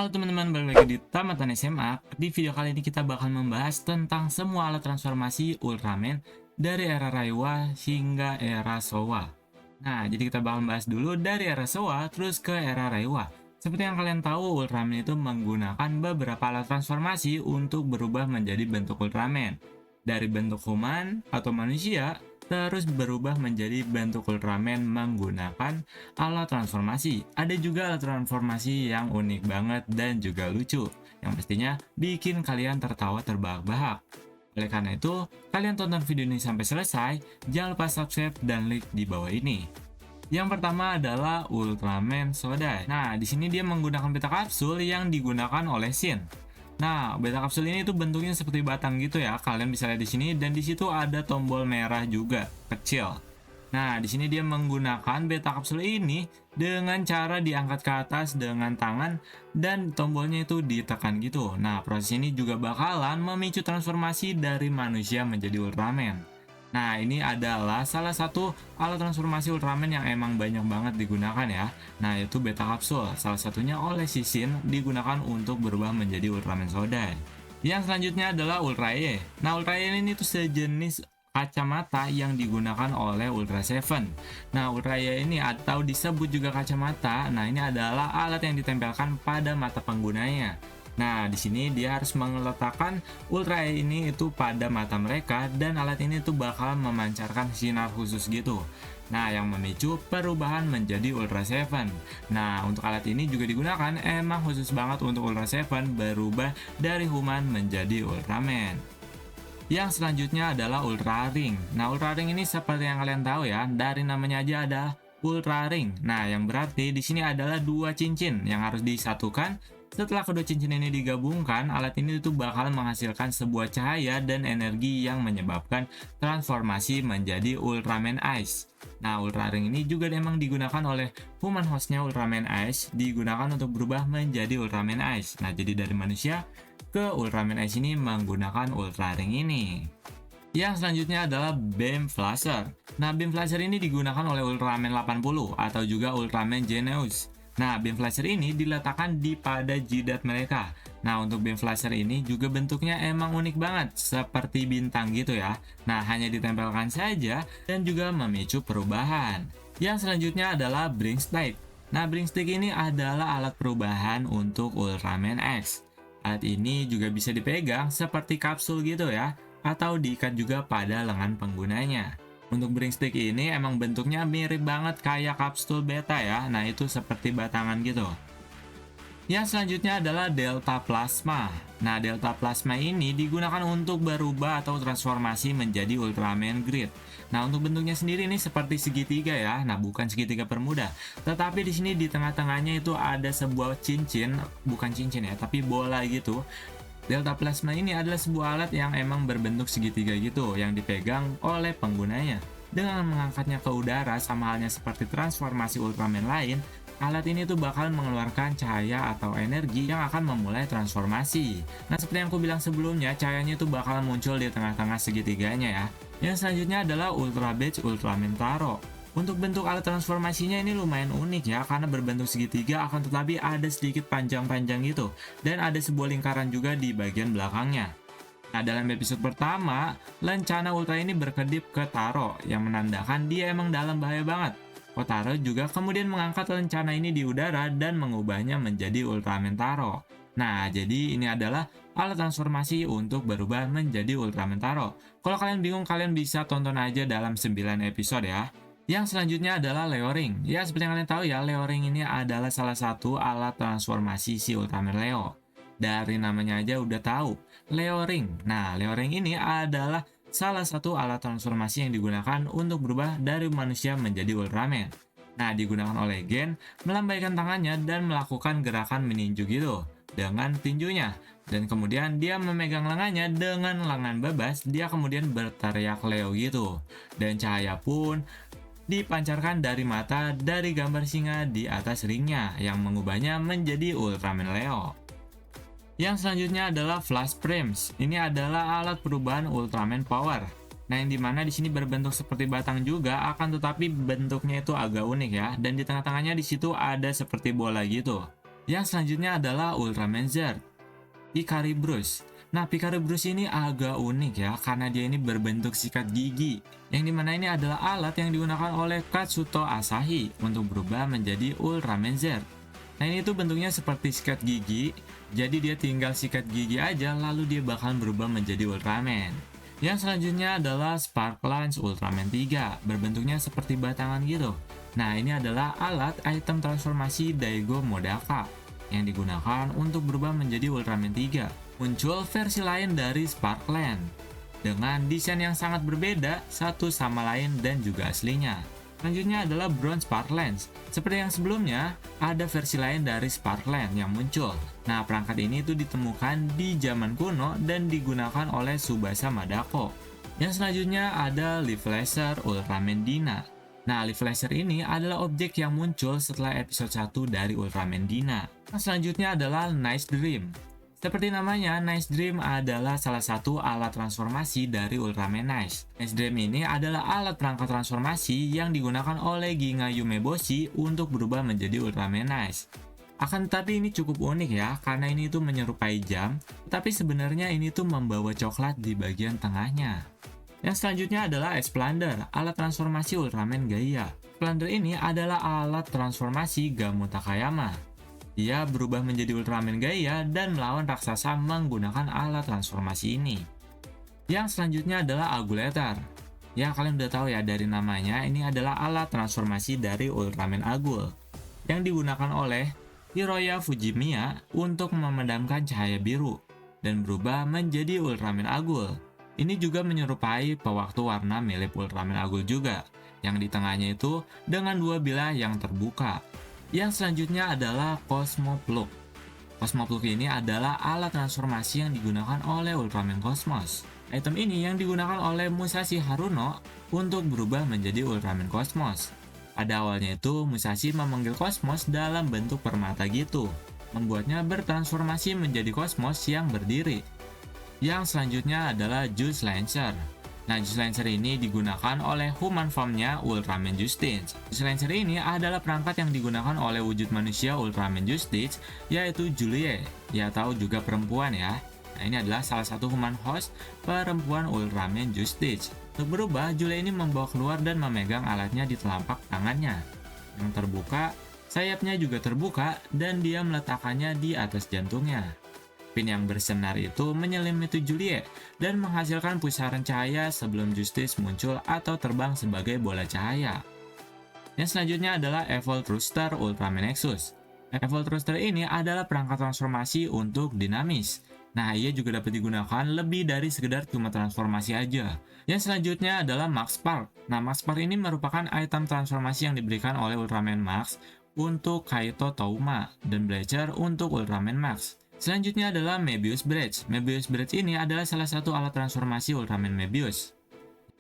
Halo teman-teman, balik lagi di Tamatan SMA. Di video kali ini kita bakal membahas tentang semua alat transformasi Ultraman dari era Reiwa hingga era Showa. Nah, jadi kita bakal membahas dulu dari era Showa terus ke era Reiwa. Seperti yang kalian tahu, Ultraman itu menggunakan beberapa alat transformasi untuk berubah menjadi bentuk Ultraman. Dari bentuk human atau manusia, terus berubah menjadi bentuk Ultraman menggunakan alat transformasi. Ada juga alat transformasi yang unik banget dan juga lucu, yang pastinya bikin kalian tertawa terbahak-bahak. Oleh karena itu, kalian tonton video ini sampai selesai, jangan lupa subscribe dan like di bawah ini. Yang pertama adalah Ultraman Sodai. Nah, di sini dia menggunakan beta kapsul yang digunakan oleh Shin. Nah, beta kapsul ini tuh bentuknya seperti batang gitu ya. Kalian bisa lihat di sini dan di situ ada tombol merah juga, kecil. Nah, di sini dia menggunakan beta kapsul ini dengan cara diangkat ke atas dengan tangan dan tombolnya itu ditekan gitu. Nah, proses ini juga bakalan memicu transformasi dari manusia menjadi Ultraman. Nah, ini adalah salah satu alat transformasi Ultraman yang emang banyak banget digunakan ya. Nah, itu beta kapsul. Salah satunya oleh Shin digunakan untuk berubah menjadi Ultraman Sodai. Yang selanjutnya adalah Ultra E. Nah, Ultra E ini tuh sejenis kacamata yang digunakan oleh Ultra Seven. Nah, Ultra E ini atau disebut juga kacamata. Nah, ini adalah alat yang ditempelkan pada mata penggunanya. Nah, di sini dia harus meletakkan Ultra E ini itu pada mata mereka dan alat ini tuh bakal memancarkan sinar khusus gitu. Nah, yang memicu perubahan menjadi Ultra Seven. Nah, untuk alat ini juga digunakan emang khusus banget untuk Ultra Seven berubah dari human menjadi Ultraman. Yang selanjutnya adalah Ultra Ring. Nah, Ultra Ring ini seperti yang kalian tahu ya, dari namanya aja ada Ultra Ring. Nah, yang berarti di sini adalah dua cincin yang harus disatukan. Setelah kedua cincin ini digabungkan, alat ini tuh bakal menghasilkan sebuah cahaya dan energi yang menyebabkan transformasi menjadi Ultraman Ice. Nah, Ultra Ring ini juga memang digunakan oleh human hostnya Ultraman Ice, digunakan untuk berubah menjadi Ultraman Ice. Nah, jadi dari manusia ke Ultraman Ice ini menggunakan Ultra Ring ini. Yang selanjutnya adalah Beam Flasher. Nah, Beam Flasher ini digunakan oleh Ultraman 80 atau juga Ultraman Geneus. Nah, beam flasher ini diletakkan di pada jidat mereka. Nah, untuk beam flasher ini juga bentuknya emang unik banget, seperti bintang gitu ya. Nah, hanya ditempelkan saja dan juga memicu perubahan. Yang selanjutnya adalah Bring Stick. Nah, Bring Stick ini adalah alat perubahan untuk Ultraman X. Alat ini juga bisa dipegang seperti kapsul gitu ya, atau diikat juga pada lengan penggunanya. Untuk Bring Stick ini emang bentuknya mirip banget kayak kapsul beta ya. Nah, itu seperti batangan gitu. Yang selanjutnya adalah Delta Plasma. Nah, Delta Plasma ini digunakan untuk berubah atau transformasi menjadi Ultraman Grid. Nah, untuk bentuknya sendiri ini seperti segitiga ya. Nah, bukan segitiga bermuda. Tetapi di sini di tengah-tengahnya itu ada sebuah cincin, bukan cincin ya, tapi bola gitu. Delta Plasma ini adalah sebuah alat yang emang berbentuk segitiga gitu, yang dipegang oleh penggunanya. Dengan mengangkatnya ke udara, sama halnya seperti transformasi Ultraman lain, alat ini tuh bakal mengeluarkan cahaya atau energi yang akan memulai transformasi. Nah, seperti yang aku bilang sebelumnya, cahayanya itu bakal muncul di tengah-tengah segitiganya ya. Yang selanjutnya adalah Ultra Badge Ultraman Taro. Untuk bentuk alat transformasinya ini lumayan unik ya, karena berbentuk segitiga akan tetapi ada sedikit panjang-panjang gitu, dan ada sebuah lingkaran juga di bagian belakangnya. Nah, dalam episode pertama, lencana Ultra ini berkedip ke Taro, yang menandakan dia emang dalam bahaya banget. Taro juga kemudian mengangkat lencana ini di udara dan mengubahnya menjadi Ultraman Taro. Nah, jadi ini adalah alat transformasi untuk berubah menjadi Ultraman Taro. Kalau kalian bingung, kalian bisa tonton aja dalam 9 episode ya. Yang selanjutnya adalah Leo Ring. Ya, seperti yang kalian tahu ya, Leo Ring ini adalah salah satu alat transformasi si Ultraman Leo. Dari namanya aja udah tahu, Leo Ring. Nah, Leo Ring ini adalah salah satu alat transformasi yang digunakan untuk berubah dari manusia menjadi Ultraman. Nah, digunakan oleh Gen melambaikan tangannya dan melakukan gerakan meninju gitu dengan tinjunya. Dan kemudian dia memegang lengannya dengan lengan bebas, dia kemudian berteriak Leo gitu. Dan cahaya pun dipancarkan dari mata dari gambar singa di atas ringnya yang mengubahnya menjadi Ultraman Leo. Yang selanjutnya adalah Flash Frames. Ini adalah alat perubahan Ultraman Power. Nah, yang dimana di sini berbentuk seperti batang juga, akan tetapi bentuknya itu agak unik ya. Dan di tengah-tengahnya di situ ada seperti bola gitu. Yang selanjutnya adalah Ultraman Zerd, Picari Brush. Nah, Picari Brush ini agak unik ya, karena dia ini berbentuk sikat gigi, yang dimana ini adalah alat yang digunakan oleh Katsuto Asahi untuk berubah menjadi Ultraman Zerd. Nah, ini tuh bentuknya seperti sikat gigi, jadi dia tinggal sikat gigi aja, lalu dia bakal berubah menjadi Ultraman. Yang selanjutnya adalah Spark Lance Ultraman 3, berbentuknya seperti batangan gitu. Nah, ini adalah alat item transformasi Daigo Modaka, yang digunakan untuk berubah menjadi Ultraman 3. Muncul versi lain dari Spark Lance, dengan desain yang sangat berbeda satu sama lain dan juga aslinya. Selanjutnya adalah Bronze Spark Lance. Seperti yang sebelumnya, ada versi lain dari Spark Lance yang muncul. Nah, perangkat ini tuh ditemukan di zaman kuno dan digunakan oleh Tsubasa Madako. Yang selanjutnya ada Leaf Laser Ultraman Dina. Nah, Leaf Laser ini adalah objek yang muncul setelah episode 1 dari Ultraman Dina. Nah, selanjutnya adalah Nice Dream. Seperti namanya, Nice Dream adalah salah satu alat transformasi dari Ultraman Nice. Nice Dream ini adalah alat perangkat transformasi yang digunakan oleh Ginga Yumeboshi untuk berubah menjadi Ultraman Nice. Akan tetapi ini cukup unik ya, karena ini tuh menyerupai jam, tapi sebenarnya ini tuh membawa coklat di bagian tengahnya. Yang selanjutnya adalah Expander, alat transformasi Ultraman Gaia. Expander ini adalah alat transformasi Gamu Takayama. Dia berubah menjadi Ultraman Gaia dan melawan raksasa menggunakan alat transformasi ini. Yang selanjutnya adalah Agulator. Ya, kalian udah tahu ya dari namanya, ini adalah alat transformasi dari Ultraman Agul yang digunakan oleh Hiroya Fujimiya untuk memadamkan cahaya biru dan berubah menjadi Ultraman Agul. Ini juga menyerupai pewaktu warna milik Ultraman Agul juga, yang di tengahnya itu dengan dua bilah yang terbuka. Yang selanjutnya adalah Cosmo Plug. Cosmo Plug ini adalah alat transformasi yang digunakan oleh Ultraman Cosmos. Item ini yang digunakan oleh Musashi Haruno untuk berubah menjadi Ultraman Cosmos. Pada awalnya itu, Musashi memanggil Cosmos dalam bentuk permata gitu, membuatnya bertransformasi menjadi Cosmos yang berdiri. Yang selanjutnya adalah Juice Lancer. Nah, Juice Lancer ini digunakan oleh human form-nya Ultraman Justice. Juice Lancer ini adalah perangkat yang digunakan oleh wujud manusia Ultraman Justice, yaitu Julie, ya tahu juga perempuan ya. Nah, ini adalah salah satu human host perempuan Ultraman Justice. Untuk berubah, Julie ini membawa keluar dan memegang alatnya di telapak tangannya. Yang terbuka, sayapnya juga terbuka, dan dia meletakkannya di atas jantungnya. Pin yang bersinar itu menyelimuti Juliet dan menghasilkan pusaran cahaya sebelum Justice muncul atau terbang sebagai bola cahaya. Yang selanjutnya adalah Evolved Rooster Ultraman Nexus. Evolved Rooster ini adalah perangkat transformasi untuk dinamis. Nah, ia juga dapat digunakan lebih dari sekedar cuma transformasi aja. Yang selanjutnya adalah Max Spark. Nah, Max Spark ini merupakan item transformasi yang diberikan oleh Ultraman Max untuk Kaito Touma dan Bleacher untuk Ultraman Max. Selanjutnya adalah Mebius Bridge. Mebius Bridge ini adalah salah satu alat transformasi Ultraman Mebius.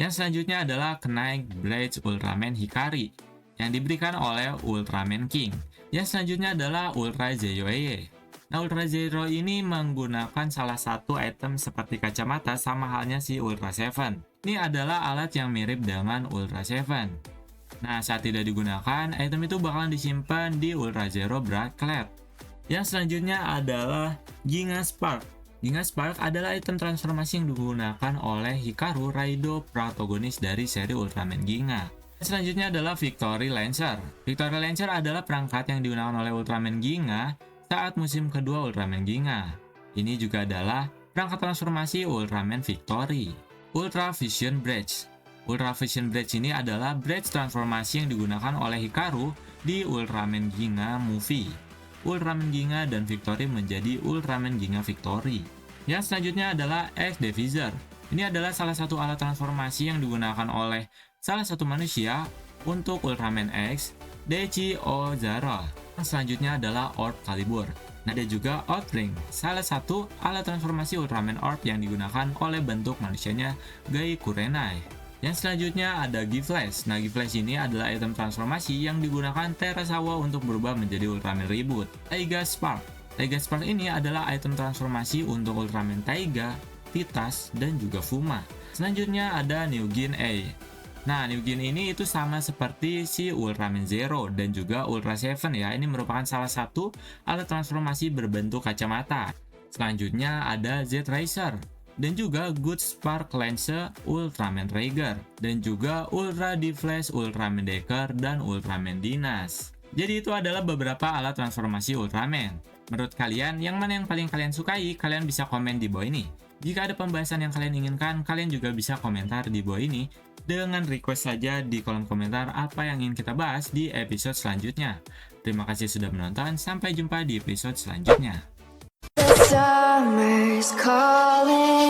Yang selanjutnya adalah Knight Blade Ultraman Hikari yang diberikan oleh Ultraman King. Yang selanjutnya adalah Ultra Zero Eye. Nah, Ultra Zero ini menggunakan salah satu item seperti kacamata sama halnya si Ultra Seven. Ini adalah alat yang mirip dengan Ultra Seven. Nah, saat tidak digunakan, item itu bakalan disimpan di Ultra Zero Bracelet. Yang selanjutnya adalah Ginga Spark. Ginga Spark adalah item transformasi yang digunakan oleh Hikaru Raido, protagonis dari seri Ultraman Ginga. Selanjutnya adalah Victory Lancer. Victory Lancer adalah perangkat yang digunakan oleh Ultraman Ginga saat musim kedua Ultraman Ginga. Ini juga adalah perangkat transformasi Ultraman Victory. Ultra Vision Bridge. Ultra Vision Bridge ini adalah bridge transformasi yang digunakan oleh Hikaru di Ultraman Ginga Movie. Ultraman Ginga dan Victory menjadi Ultraman Ginga Victory. Yang selanjutnya adalah X Divisor. Ini adalah salah satu alat transformasi yang digunakan oleh salah satu manusia untuk Ultraman X, Daichi Ozara. Yang selanjutnya adalah Orb Calibur. Nah, ada juga Orb Ring, salah satu alat transformasi Ultraman Orb yang digunakan oleh bentuk manusianya Gai Kurenai. Yang selanjutnya ada G-Flash. Nah, G-Flash ini adalah item transformasi yang digunakan Terasawa untuk berubah menjadi Ultraman Reboot. Taiga Spark. Taiga Spark ini adalah item transformasi untuk Ultraman Taiga, Titas, dan juga Fuma. Selanjutnya ada New Gin A. Nah, New Gen ini itu sama seperti si Ultraman Zero dan juga Ultra Seven ya. Ini merupakan salah satu alat transformasi berbentuk kacamata. Selanjutnya ada Z-Racer dan juga Good Spark Lance Ultraman Raiger dan juga Ultra D-Flash Ultraman Decker dan Ultraman Dinas. Jadi itu adalah beberapa alat transformasi Ultraman. Menurut kalian, yang mana yang paling kalian sukai? Kalian bisa komen di bawah ini. Jika ada pembahasan yang kalian inginkan, kalian juga bisa komentar di bawah ini dengan request saja di kolom komentar apa yang ingin kita bahas di episode selanjutnya. Terima kasih sudah menonton, sampai jumpa di episode selanjutnya. The summer's calling.